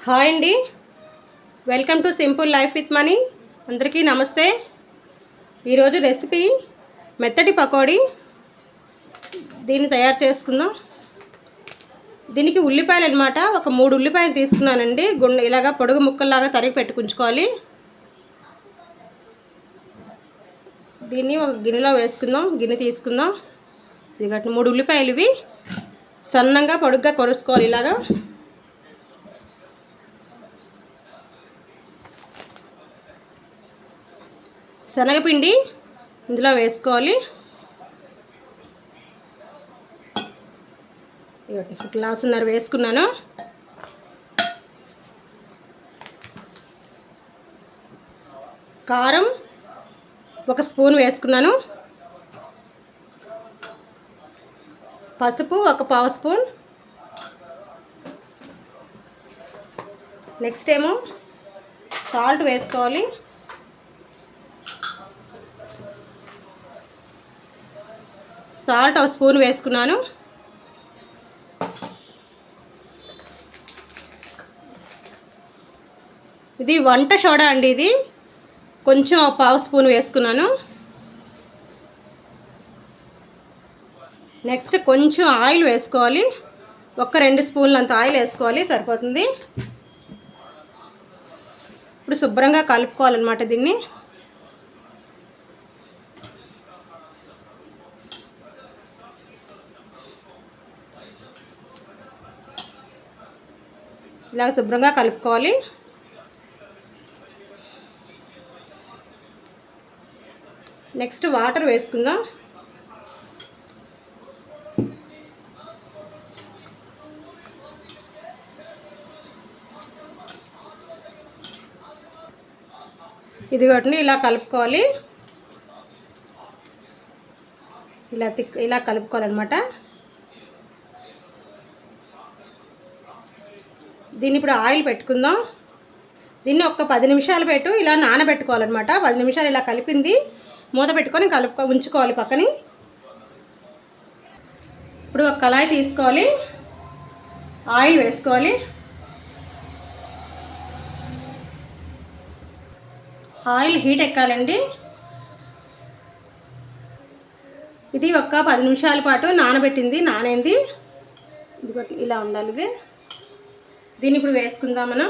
Hi అండి, welcome to simple life with money. అందరికీ నమస్తే. ఈరోజు రెసిపీ మెత్తటి పకోడీ. దీన్ని తయారు చేసుకుందాం. దీనికి ఉల్లిపాయలు అనమాట. ఒక 3 ఉల్లిపాయలు తీసుకున్నానండి. ఇలాగా పొడుగు ముక్కల్లాగా తరిగి పెట్టుకుంచుకోవాలి. దీన్ని ఒక గిన్నెలో వేసుకుందాం. గిన్నె తీసుకుందాం. ఇది 3 ఉల్లిపాయలు. ఇవి సన్నంగా పొడుగ్గా కొరుసుకోవాలి. ఇలాగా శనగపిండి ఇందులో వేసుకోవాలి. గ్లాసున్నర వేసుకున్నాను. కారం 1 స్పూన్ వేసుకున్నాను. పసుపు 1/2 స్పూన్. నెక్స్ట్ ఏమో సాల్ట్ వేసుకోవాలి. సాల్ట్ 1 స్పూన్ వేసుకున్నాను. ఇది వంట సోడా అండి. ఇది కొంచెం 1/2 స్పూన్ వేసుకున్నాను. నెక్స్ట్ కొంచెం ఆయిల్ వేసుకోవాలి. 2 స్పూన్లు అంత ఆయిల్ వేసుకోవాలి, సరిపోతుంది. ఇప్పుడు శుభ్రంగా కలుపుకోవాలన్నమాట దీన్ని. ఇలా శుభ్రంగా కలుపుకోవాలి. నెక్స్ట్ వాటర్ వేసుకుందాం. ఇది వాటిని ఇలా కలుపుకోవాలి. ఇలా కలుపుకోవాలన్నమాట. దీన్ని ఇప్పుడు ఆయిల్ పెట్టుకుందాం. దీన్ని ఒక 10 నిమిషాలు ఇలా నానబెట్టుకోవాలన్నమాట. 10 నిమిషాలు ఇలా కలిపింది మూత పెట్టుకొని ఉంచుకోవాలి పక్కని. ఇప్పుడు ఒక కళాయి తీసుకోవాలి. ఆయిల్ వేసుకోవాలి. ఆయిల్ హీట్ ఎక్కాలండి. ఇది ఒక 10 నిమిషాల పాటు నానింది. ఇది ఇలా ఉండాలి. ఇది దీన్ని ఇప్పుడు వేసుకుందాం మనం.